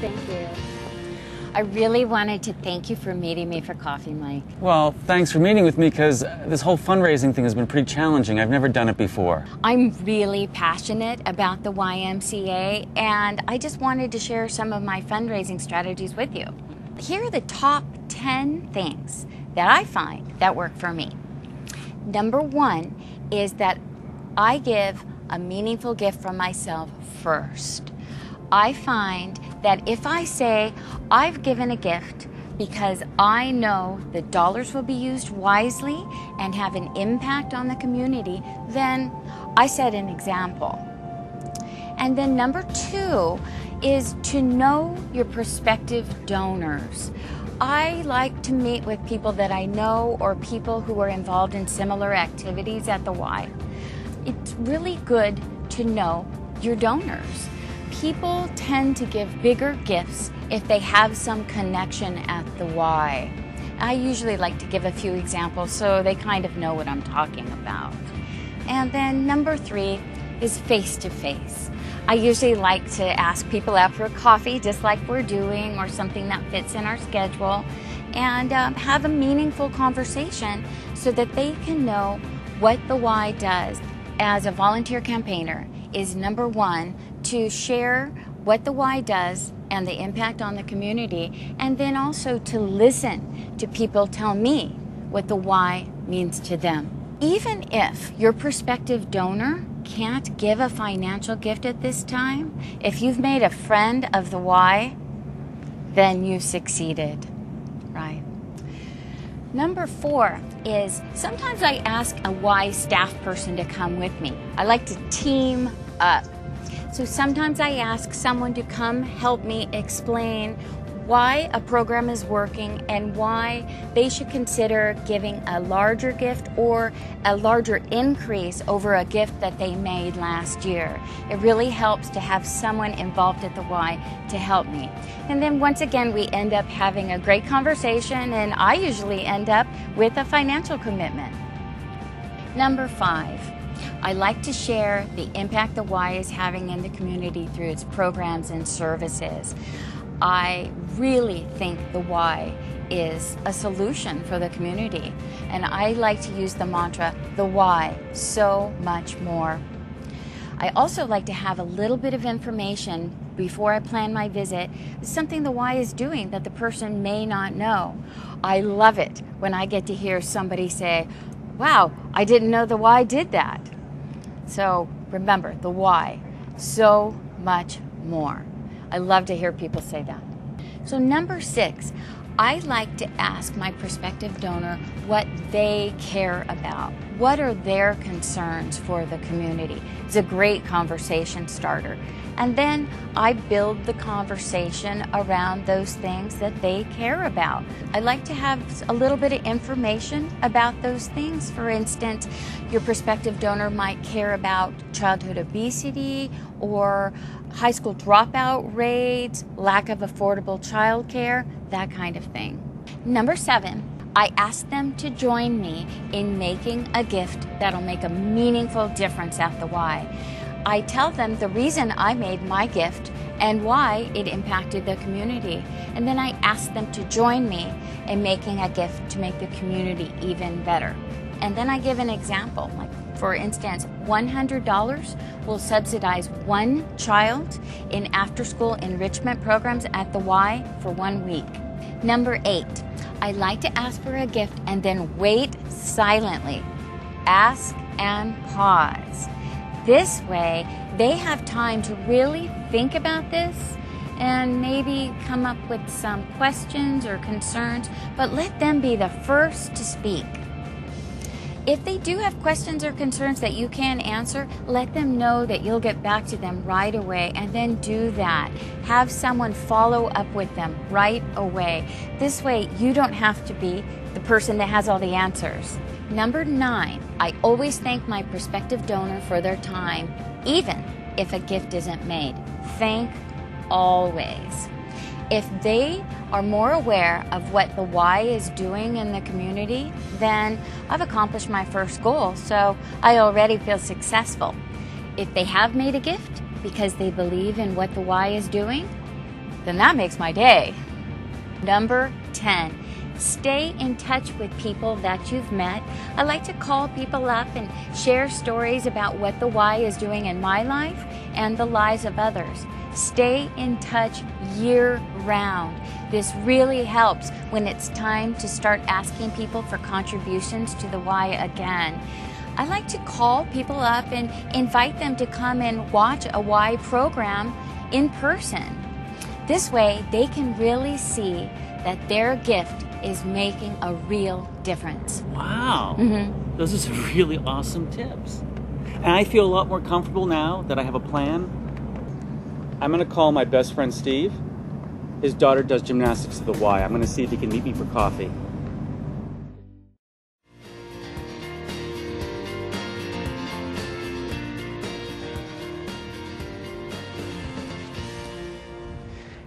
Thank you. I really wanted to thank you for meeting me for coffee, Mike. Well, thanks for meeting with me, because this whole fundraising thing has been pretty challenging. I've never done it before. I'm really passionate about the YMCA, and I just wanted to share some of my fundraising strategies with you. Here are the top 10 things that I find that work for me. Number one is that I give a meaningful gift from myself first. I find that if I say I've given a gift because I know the dollars will be used wisely and have an impact on the community, then I set an example. And then number two is to know your prospective donors. I like to meet with people that I know or people who are involved in similar activities at the Y. It's really good to know your donors. People tend to give bigger gifts if they have some connection at the Y. I usually like to give a few examples so they kind of know what I'm talking about. And then number three is face-to-face. I usually like to ask people out for a coffee, just like we're doing, or something that fits in our schedule, and have a meaningful conversation so that they can know what the Y does. As a volunteer campaigner, is number one, to share what the Y does and the impact on the community, and then also to listen to people tell me what the Y means to them. Even if your prospective donor can't give a financial gift at this time, if you've made a friend of the Y, then you've succeeded, right? Number four is sometimes I ask a Y staff person to come with me. I like to team up. So sometimes I ask someone to come help me explain why a program is working and why they should consider giving a larger gift or a larger increase over a gift that they made last year. It really helps to have someone involved at the Y to help me. And then once again, we end up having a great conversation, and I usually end up with a financial commitment. Number five, I like to share the impact the Y is having in the community through its programs and services. I really think the Y is a solution for the community, and I like to use the mantra, the Y, so much more. I also like to have a little bit of information before I plan my visit, something the Y is doing that the person may not know. I love it when I get to hear somebody say, wow, I didn't know the Y did that. So remember, the Y, so much more. I love to hear people say that. So number six, I like to ask my prospective donor what they care about. What are their concerns for the community? It's a great conversation starter. And then I build the conversation around those things that they care about. I like to have a little bit of information about those things. For instance, your prospective donor might care about childhood obesity or high school dropout rates, lack of affordable childcare, that kind of thing. Number seven, I ask them to join me in making a gift that'll make a meaningful difference at the Y. I tell them the reason I made my gift and why it impacted the community. And then I ask them to join me in making a gift to make the community even better. And then I give an example, like for instance, $100 will subsidize one child in after-school enrichment programs at the Y for 1 week. Number eight, I like to ask for a gift and then wait silently. Ask and pause. This way, they have time to really think about this and maybe come up with some questions or concerns, but let them be the first to speak. If they do have questions or concerns that you can't answer, let them know that you'll get back to them right away, and then do that. Have someone follow up with them right away. This way, you don't have to be the person that has all the answers. Number 9, I always thank my prospective donor for their time, even if a gift isn't made. Thank always. If they are more aware of what the Y is doing in the community, then I've accomplished my first goal, so I already feel successful. If they have made a gift because they believe in what the Y is doing, then that makes my day. Number 10, stay in touch with people that you've met. I like to call people up and share stories about what the Y is doing in my life and the lives of others. Stay in touch year-round. This really helps when it's time to start asking people for contributions to the Y again. I like to call people up and invite them to come and watch a Y program in person. This way, they can really see that their gift is making a real difference. Wow. Those are some really awesome tips. And I feel a lot more comfortable now that I have a plan. I'm going to call my best friend Steve. His daughter does gymnastics at the Y. I'm going to see if he can meet me for coffee.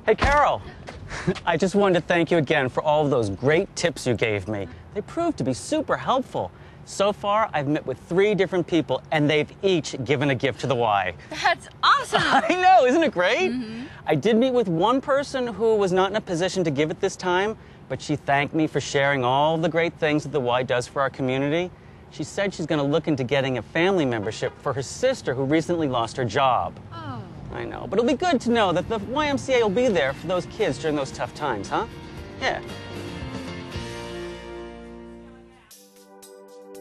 Hey, Carol. I just wanted to thank you again for all of those great tips you gave me. They proved to be super helpful. So far, I've met with 3 different people, and they've each given a gift to the Y. That's awesome! I know, isn't it great? I did meet with one person who was not in a position to give it this time, but she thanked me for sharing all the great things that the Y does for our community. She said she's going to look into getting a family membership for her sister who recently lost her job. Oh. I know, but it'll be good to know that the YMCA will be there for those kids during those tough times, huh? Yeah.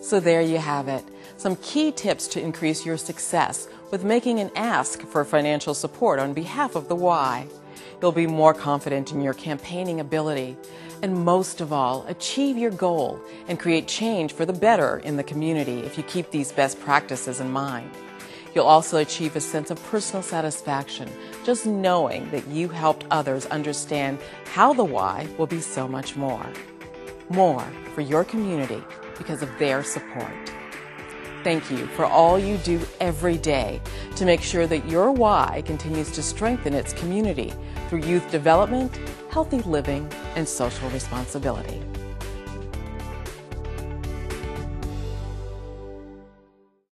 So there you have it. Some key tips to increase your success with making an ask for financial support on behalf of the Y. You'll be more confident in your campaigning ability, and most of all, achieve your goal and create change for the better in the community if you keep these best practices in mind. You'll also achieve a sense of personal satisfaction just knowing that you helped others understand how the Y will be so much more. More for your community because of their support. Thank you for all you do every day to make sure that your Y continues to strengthen its community through youth development, healthy living, and social responsibility.